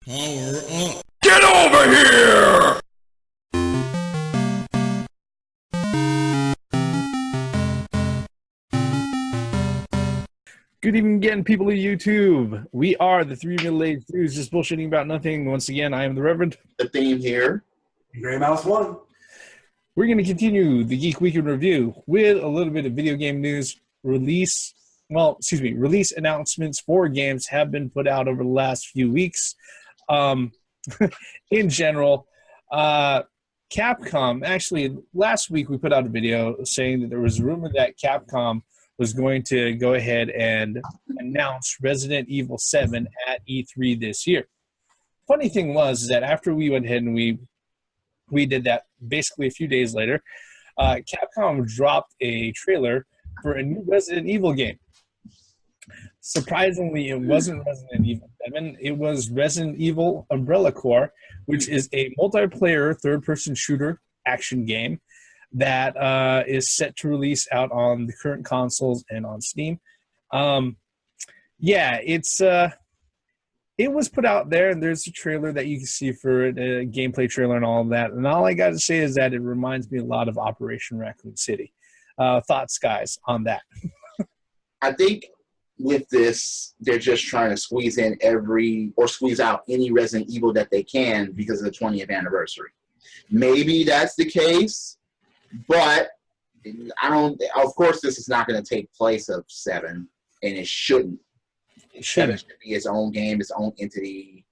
Power up. Get over here! Good evening again, people of YouTube. We are the three middle-aged dudes just bullshitting about nothing. Once again, I am the Reverend. The theme here. Gray Mouse 1. We're going to continue the Geek Week in Review with a little bit of video game news. Release announcements for games have been put out over the last few weeks. In general, Capcom, actually, last week we put out a video saying that there was a rumor that Capcom was going to go ahead and announce Resident Evil 7 at E3 this year. Funny thing was that after we went ahead and we did that, basically a few days later, Capcom dropped a trailer for a new Resident Evil game. Surprisingly, it wasn't Resident Evil 7. It was Resident Evil Umbrella Corps, which is a multiplayer third-person shooter action game that is set to release out on the current consoles and on Steam. It was put out there, and there's a trailer that you can see for it, a gameplay trailer and all of that. And all I got to say is that it reminds me a lot of Operation Raccoon City. Thoughts, guys, on that? I think with this, they're just trying to squeeze out any Resident Evil that they can because of the 20th anniversary. Maybe that's the case, but of course, this is not going to take place of 7, and it shouldn't. It should be its own game, its own entity,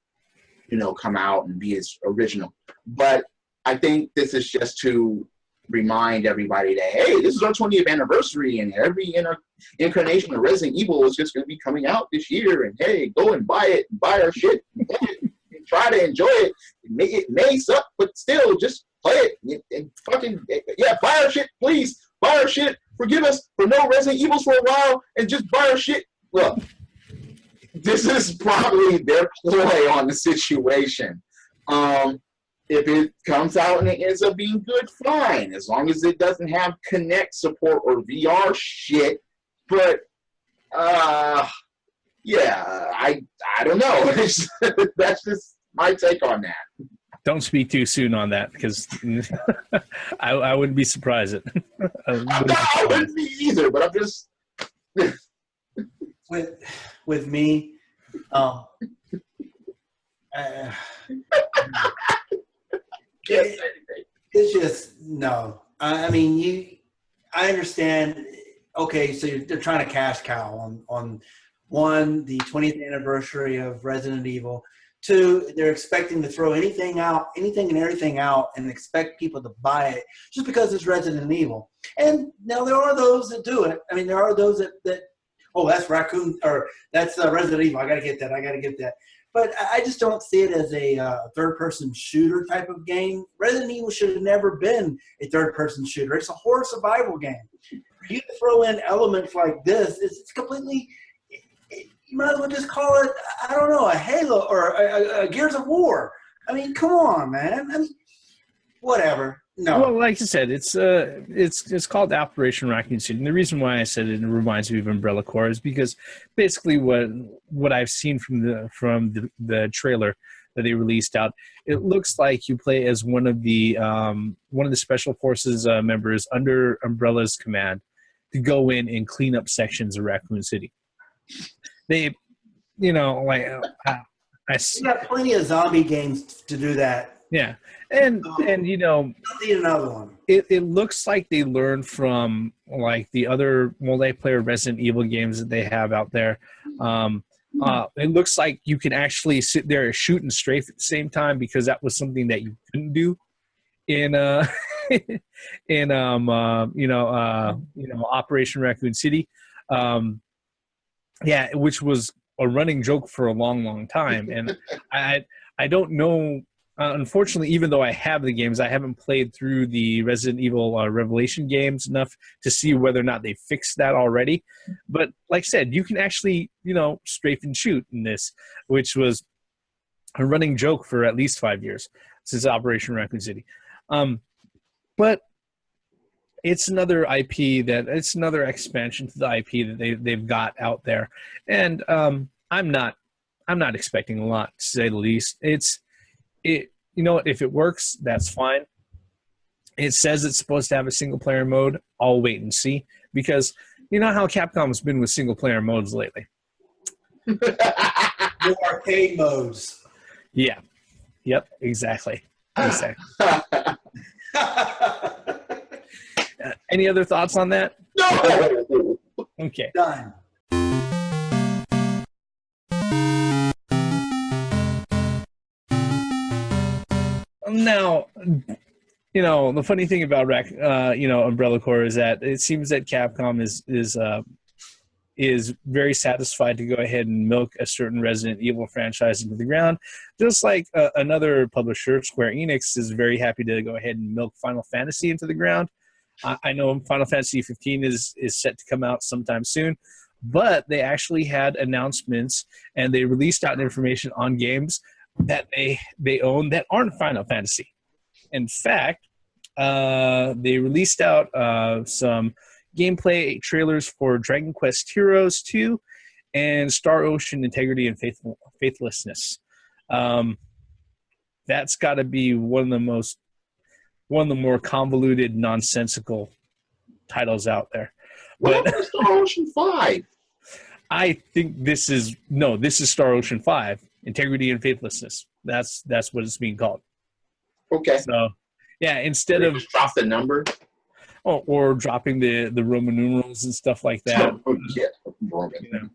come out and be its original. But I think this is just to remind everybody that, hey, this is our 20th anniversary, and every incarnation of Resident Evil is just going to be coming out this year, and hey, go and buy it, buy our shit, and try to enjoy it. It may suck, but still, just play it, and buy our shit, please, buy our shit, forgive us for no Resident Evils for a while, and just buy our shit. Look, this is probably their ploy on the situation. If it comes out and it ends up being good, fine. As long as it doesn't have Kinect support or VR shit. But, I don't know. That's just my take on that. Don't speak too soon on that, because I wouldn't be surprised. I wouldn't be either, but I'm just... with me, it's just no. I mean, I understand. Okay, so they're trying to cash cow on one, the 20th anniversary of Resident Evil. 2, they're expecting to throw anything and everything out, and expect people to buy it just because it's Resident Evil. And now there are those that do it. I mean, there are those that oh, that's Raccoon, or that's Resident Evil. I got to get that. But I just don't see it as a third-person shooter type of game. Resident Evil should have never been a third-person shooter. It's a horror survival game. For you to throw in elements like this, it's completely... You might as well just call it, I don't know, a Halo or a Gears of War. I mean, come on, man. I mean, whatever. No. Well, like I said, it's called Operation Raccoon City. And the reason why I said it reminds me of Umbrella Corps is because basically what I've seen from the trailer that they released out, it looks like you play as one of the special forces members under Umbrella's command to go in and clean up sections of Raccoon City. They, we got plenty of zombie games to do that. Yeah, and I'll need another one. It looks like they learned from like the other multiplayer Resident Evil games that they have out there. It looks like you can actually sit there and shoot and strafe at the same time, because that was something that you couldn't do in Operation Raccoon City. Which was a running joke for a long, long time, and I don't know. Unfortunately, even though I have the games, I haven't played through the Resident Evil Revelation games enough to see whether or not they fixed that already. But like I said, you can actually, strafe and shoot in this, which was a running joke for at least 5 years since Operation Raccoon City. But it's another it's another expansion to the IP that they've got out there. And I'm not I'm not expecting a lot, to say the least. You know what? If it works, that's fine. It says it's supposed to have a single-player mode. I'll wait and see, because you know how Capcom's been with single-player modes lately. More arcade modes. Yeah. Yep. Exactly. Exactly. Any other thoughts on that? No. Okay. Done. Now, you know, the funny thing about Umbrella Corps is that it seems that Capcom is very satisfied to go ahead and milk a certain Resident Evil franchise into the ground, just like another publisher, Square Enix, is very happy to go ahead and milk Final Fantasy into the ground. I know Final Fantasy 15 is set to come out sometime soon, but they actually had announcements and they released out information on games that they own that aren't Final Fantasy. In fact, they released out some gameplay trailers for Dragon Quest Heroes 2 and Star Ocean Integrity and Faithlessness. That's got to be one of the more convoluted, nonsensical titles out there. What But about Star Ocean 5? I think this is Star Ocean 5, Integrity and Faithlessness. That's what it's being called. Okay. So, yeah, instead They of just drop the number. or dropping the Roman numerals and stuff like that. Yeah, Roman. You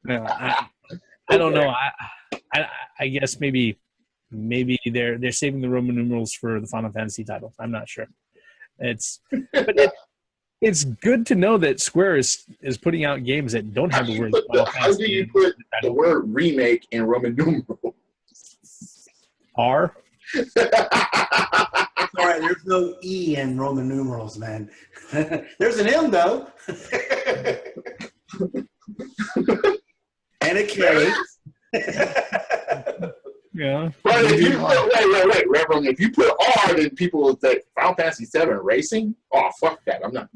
know, I don't know. I guess maybe they're saving the Roman numerals for the Final Fantasy title. I'm not sure. It's good to know that Square is putting out games that don't have the word Final Fantasy. How do you put the word remake in Roman numerals? R? All right, there's no E in Roman numerals, man. There's an M, though. And a K. Yeah. But if you wait, Reverend, if you put R, then people will say Final Fantasy 7 Racing? Oh, fuck that. I'm not.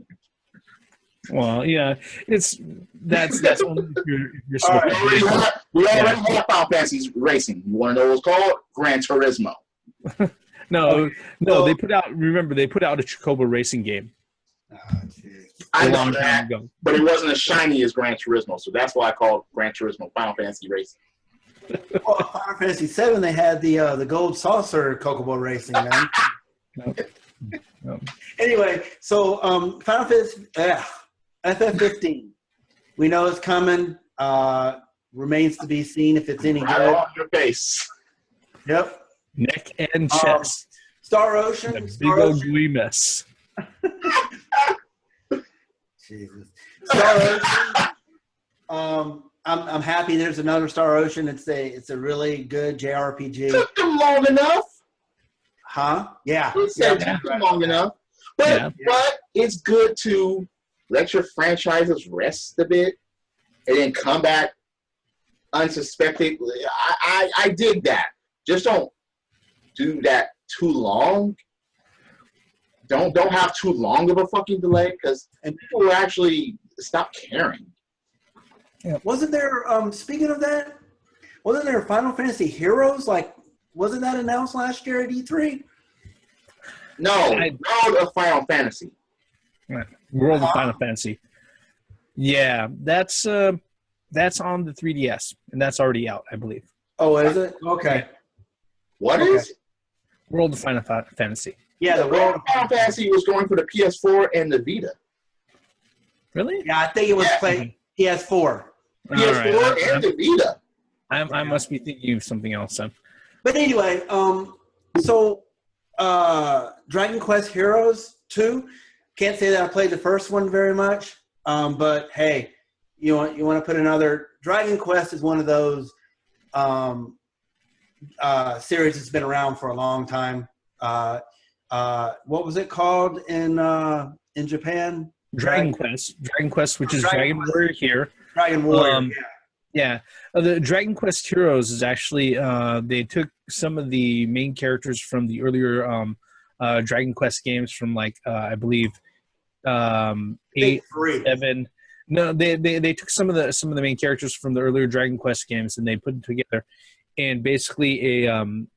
Well, yeah, that's only if you're All right, we already have Final Fantasy Racing. You want to know what it's called? Gran Turismo. No, they put out a Chocobo racing game. I a know long that, time ago. but it wasn't as shiny as Gran Turismo, so that's why I call it Gran Turismo Final Fantasy Racing. Well, Final Fantasy VII, they had the gold saucer Chocobo racing, man. Nope. Anyway, so Final Fantasy FF15, we know it's coming. Remains to be seen if it's any Right good. on your face. Yep. Neck and chest. Star Ocean. The big Star old Ocean. gooey mess. Jesus. Star Ocean. I'm happy there's another Star Ocean. It's a really good JRPG. Took them long enough. Huh? Yeah. It said took them long enough. But it's good to let your franchises rest a bit and then come back unsuspected. I dig that. Just don't do that too long. Don't have too long of a fucking delay, and people will actually stop caring. Yeah. Wasn't there, speaking of that, wasn't there Final Fantasy Heroes? Wasn't that announced last year at E3? No, World of Final Fantasy. World of Final Fantasy. Yeah, that's on the 3DS, and that's already out, I believe. Oh, is it? Okay. What is? World of Final Fantasy. Yeah, the World of Final Fantasy was going for the PS4 and the Vita. Really? Yeah, I think it was playing PS4. PS4 and the Vita. I must be thinking of something else then. But anyway, so Dragon Quest Heroes 2. Can't say that I played the first one very much, but hey, you want to put another. Dragon Quest is one of those series that's been around for a long time. What was it called in Japan? Dragon Quest, which is Dragon Warrior here. Dragon Warrior. Yeah. The Dragon Quest Heroes is actually they took some of the main characters from the earlier Dragon Quest games from I believe 8, 7. No, they took some of the main characters from the earlier Dragon Quest games and they put them together, and basically an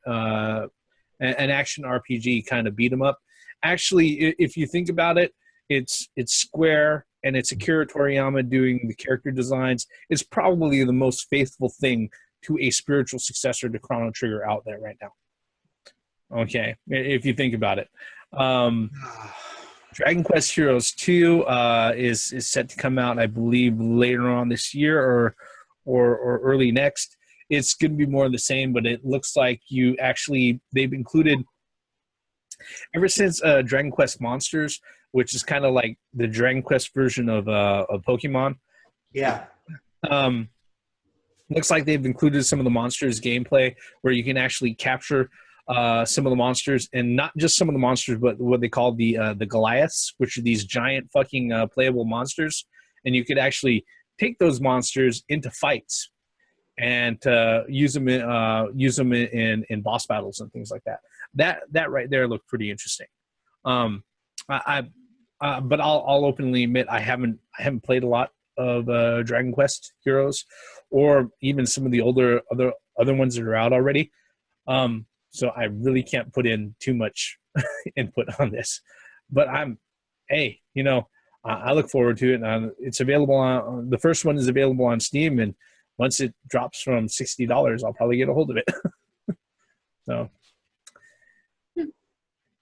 action RPG kind of beat 'em up. Actually, if you think about it, it's Square and it's Akira Toriyama doing the character designs. It's probably the most faithful thing to a spiritual successor to Chrono Trigger out there right now. Okay, if you think about it. Dragon Quest Heroes 2 is set to come out, I believe, later on this year or early next. It's going to be more of the same, but it looks like they've included, ever since Dragon Quest Monsters, which is kind of like the Dragon Quest version of Pokemon. Yeah. Looks like they've included some of the monsters gameplay where you can actually capture some of the monsters, and not just some of the monsters, but what they call the Goliaths, which are these giant fucking playable monsters, and you could actually take those monsters into fights and use them in boss battles and things like that. That right there looked pretty interesting. But I'll openly admit I haven't played a lot of Dragon Quest Heroes, or even some of the other ones that are out already. So I really can't put in too much input on this. But I look forward to it. It's available on the first one is available on Steam, and once it drops from $60, I'll probably get a hold of it. So,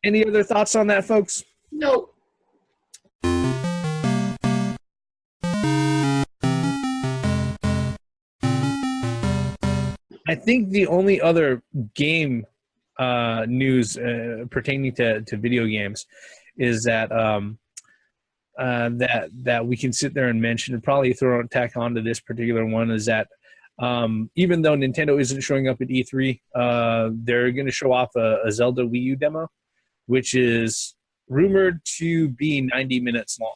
any other thoughts on that, folks? Nope. I think the only other game news pertaining to video games is that that we can sit there and mention, and probably tack onto this particular one, is that even though Nintendo isn't showing up at E3, they're going to show off a Zelda Wii U demo, which is rumored to be 90 minutes long.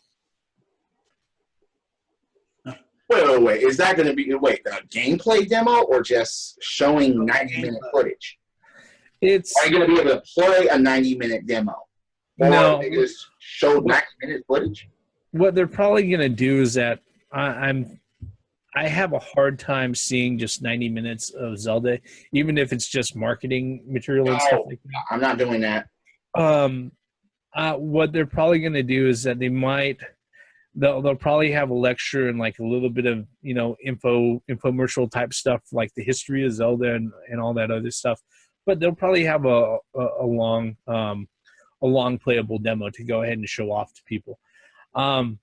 Wait. Is that going to be a gameplay demo or just showing 90-minute footage? Are you going to be able to play a 90-minute demo? Or no, they just show 90-minute footage? What they're probably going to do is that I have a hard time seeing just 90 minutes of Zelda, even if it's just marketing material and stuff like that. I'm not doing that. What they're probably going to do is that they'll probably have a lecture and like a little bit of infomercial type stuff, like the history of Zelda and all that other stuff. But they'll probably have a long playable demo to go ahead and show off to people. I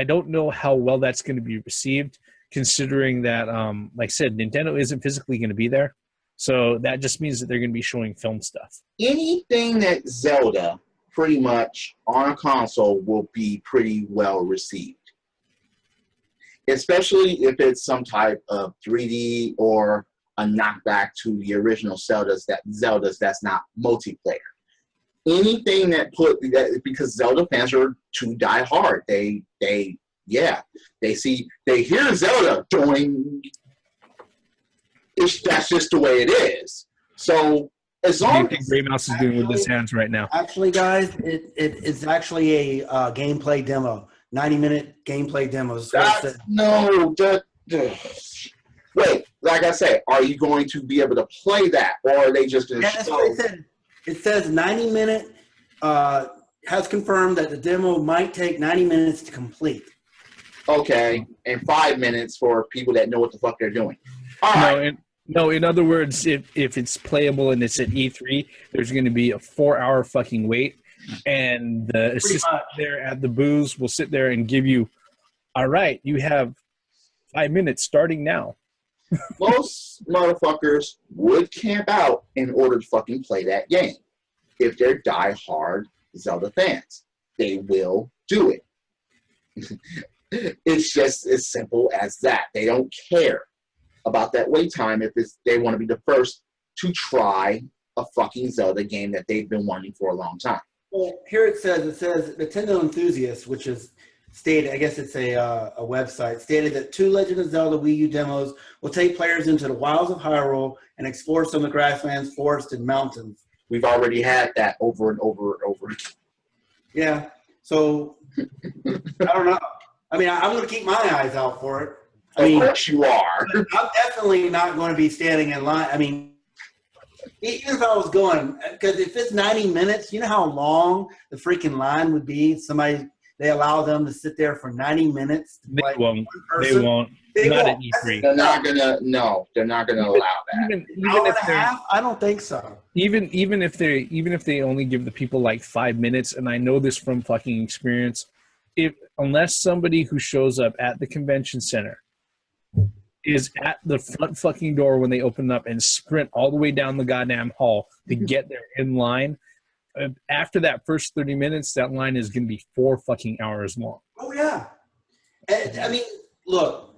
don't know how well that's going to be received, considering that like I said, Nintendo isn't physically going to be there, so that just means that they're going to be showing film stuff. Anything that Zelda pretty much on a console will be pretty well received, especially if it's some type of 3D or a knockback to the original Zeldas that's not multiplayer. Anything because Zelda fans are too die hard. They hear Zelda doing. That's just the way it is. So as long as Gray Mouse is doing with his hands right now. Actually, guys, it's actually a gameplay demo. 90-minute gameplay demos. Wait, like I said, are you going to be able to play that, or are they just going to show? That's what it said. It says 90-minute. Has confirmed that the demo might take 90 minutes to complete. Okay, and 5 minutes for people that know what the fuck they're doing. All right. No, in other words, if it's playable and it's at E3, there's going to be a 4-hour fucking wait, and the assistant there at the booth will sit there and give you, all right, you have 5 minutes starting now. Most motherfuckers would camp out in order to fucking play that game. If they're die-hard Zelda fans, they will do it. It's just as simple as that. They don't care about that wait time if they want to be the first to try a fucking Zelda game that they've been wanting for a long time. Well, here it says Nintendo Enthusiasts, which is stated, I guess it's a website, stated that 2 Legend of Zelda Wii U demos will take players into the wilds of Hyrule and explore some of the grasslands, forests, and mountains. We've already had that over and over and over. Yeah. So I don't know. I mean, I'm going to keep my eyes out for it. I Of mean, course you are. I'm definitely not going to be standing in line. I mean, even if I was going, because if it's 90 minutes, you know how long the freaking line would be? They allow them to sit there for 90 minutes. They like won't. person. They won't. They Not won't. at E3. They're not gonna. No, they're not gonna allow that. Even Hour and if a they're half? I don't think so. even if they only give the people like 5 minutes, and I know this from fucking experience, unless somebody who shows up at the convention center is at the front fucking door when they open up and sprint all the way down the goddamn hall to get there in line, after that first 30 minutes, that line is going to be 4 fucking hours long. Oh, yeah. I mean, look,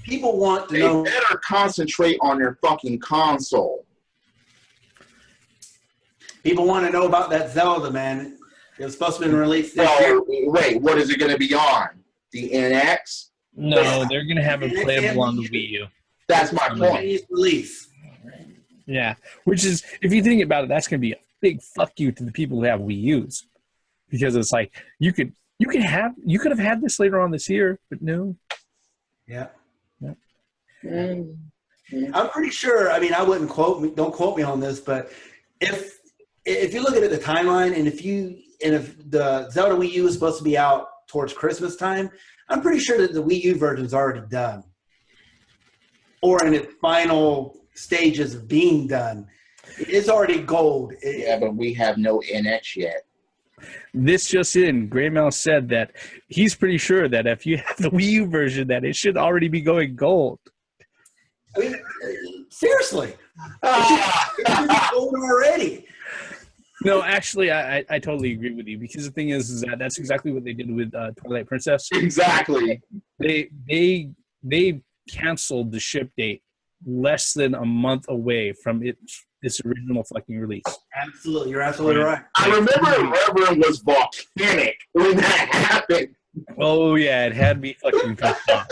people want to They know. better concentrate on their fucking console. People want to know about that Zelda, man. It was supposed to have been released this year. Wait, what is it going to be on? The NX? No, they're going to have it playable on the Wii U. That's my point. Release. Yeah, which is, if you think about it, that's going to be a big fuck you to the people who have Wii U's, because it's like you could have had this later on this year, but no. Yeah. Mm-hmm. I'm pretty sure. I mean, don't quote me on this, but if you look at the timeline, and if the Zelda Wii U is supposed to be out towards Christmas time, I'm pretty sure that the Wii U version is already done, or in its final stages of being done. It's already gold. Yeah, but we have no NX yet. This just in, Graymail said that he's pretty sure that if you have the Wii U version, that it should already be going gold. I mean, seriously, it's gold already. No, actually, I totally agree with you, because the thing is that that's exactly what they did with Twilight Princess. Exactly. They canceled the ship date less than a month away from its original fucking release. Absolutely, you're absolutely right. I remember Reverend was volcanic when that happened. Oh yeah, it had me fucking pissed off.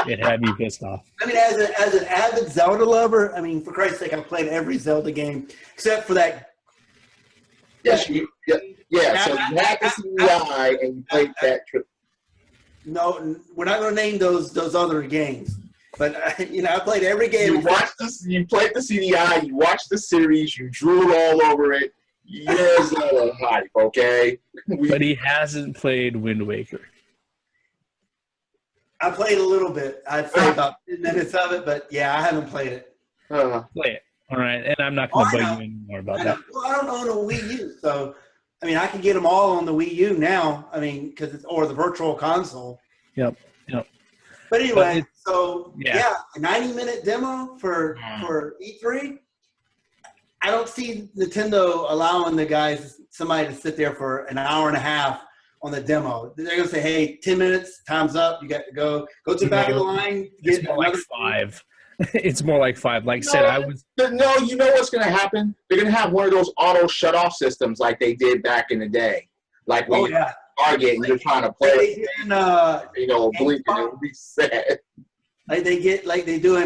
It had me pissed off. I mean, as an avid Zelda lover, I mean, for Christ's sake, I've played every Zelda game except for that. Yes, so you had the CDI and you played that trip. No, we're not going to name those other games. But, I played every game. You played the CDI, you watched the series, you drooled all over it. You're Zelda hype, okay? But he hasn't played Wind Waker. I played a little bit. I'd say about 10 minutes of it, but yeah, I haven't played it. Play it. All right, and I'm not going to bug you anymore about that. Well, I don't own a Wii U, so I mean, I can get them all on the Wii U now. I mean, or the Virtual Console. Yep. But anyway, so yeah, a 90-minute demo for E3. I don't see Nintendo allowing somebody to sit there for an hour and a half on the demo. They're going to say, "Hey, 10 minutes, time's up. You got to go to the back of the line." It's more like 5. It's more like 5. Like I said, No, you know what's going to happen? They're going to have one of those auto shut-off systems like they did back in the day. Like when you target and you're trying to play it, blink and it reset. Like they doing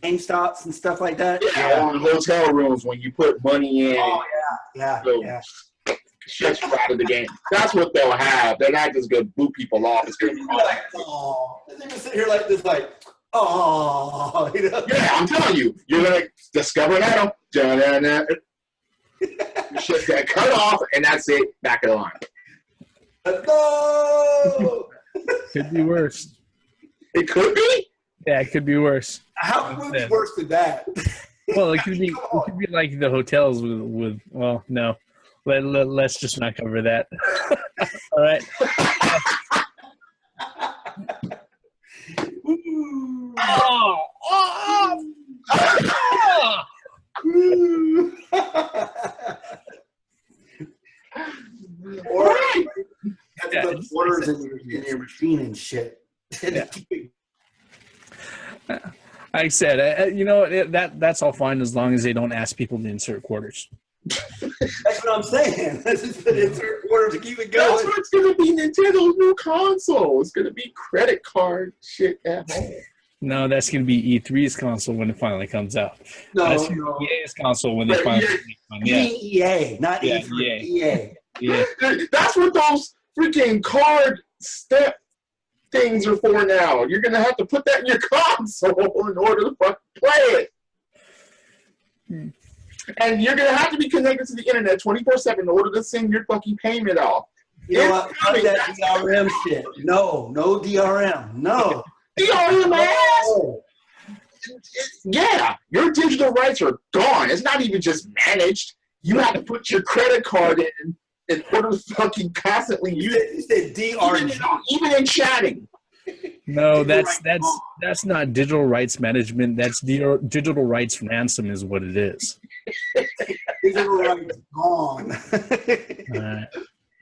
GameStops and stuff like that. Yeah, or in hotel rooms when you put money in. Oh, yeah. Shuts you out of the game. That's what they'll have. They're not just going to boot people off. It's going to be like, oh. They're going to sit here like this, like, oh. Yeah, I'm telling you. You're going to discover an item. Your shit's going to cut off, and that's it. Back of the line. No! Could be worse. It could be? Yeah, it could be worse. How could it be worse than that? Well, it could be like the hotels with well, no. Let's just not cover that. All right. Or you have to put orders in your machine and shit. Yeah. Like I said, that's all fine as long as they don't ask people to insert quarters. That's what I'm saying. Let's just put insert quarters to keep it going. That's what's going to be Nintendo's new console. It's going to be credit card shit at home. No, that's going to be E3's console when it finally comes out. That's EA's console when they finally come out. EA, not E3. EA. Yeah. That's what those freaking card step things are for now. You're gonna have to put that in your console in order to fucking play it. And you're gonna have to be connected to the internet 24/7 in order to send your fucking payment off. You know what? Fuck that DRM shit. No DRM. No. DRM ass. Yeah, your digital rights are gone. It's not even just managed. You have to put your credit card in order to fucking constantly use it. You said DRM. Even in chatting. No, that's not digital rights management. That's digital rights ransom is what it is. Digital rights gone.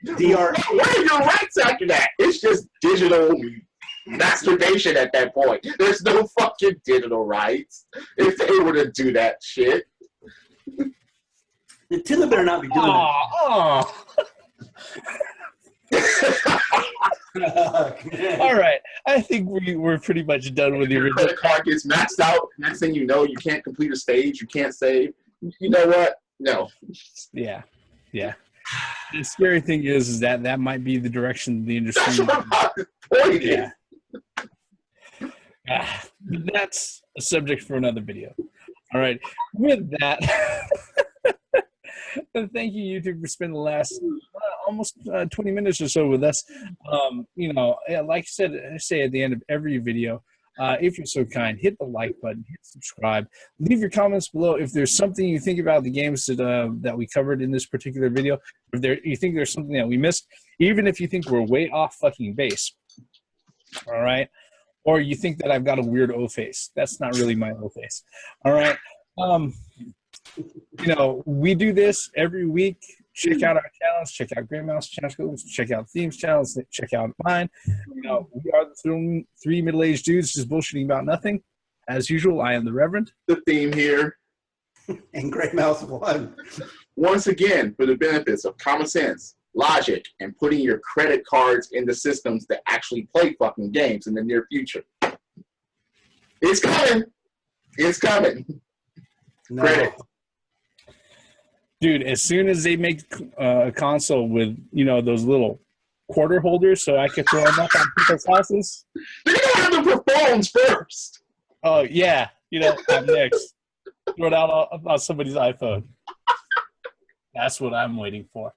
What are your rights after that? It's just digital masturbation at that point. There's no fucking digital rights if they were to do that shit. Nintendo better not be doing that. All right, I think we're pretty much done with the original. Credit card gets maxed out. Next thing you know, you can't complete a stage. You can't save. You know what? No. Yeah. The scary thing is that might be the direction the industry. That's what the point is. That's a subject for another video. All right. With that, thank you, YouTube, for spending the last almost 20 minutes or so with us. Like I say at the end of every video, if you're so kind, hit the like button, hit subscribe, leave your comments below if there's something you think about the games that we covered in this particular video. If you think there's something that we missed, even if you think we're way off fucking base. All right. Or you think that I've got a weird O face. That's not really my O face. All right. We do this every week. Check out our channels. Check out Great Mouse channels. Check out Themes channels. Check out mine. We are the three middle-aged dudes just bullshitting about nothing. As usual, I am the Reverend. The theme here. And Great Mouse 1. Once again, for the benefits of common sense, logic, and putting your credit cards in the systems that actually play fucking games in the near future. It's coming. It's coming. No. Credit. Dude, as soon as they make a console with, those little quarter holders so I can throw them up on people's houses. They're going to have them for phones first. Oh, yeah. I'm next. Throw it out on somebody's iPhone. That's what I'm waiting for.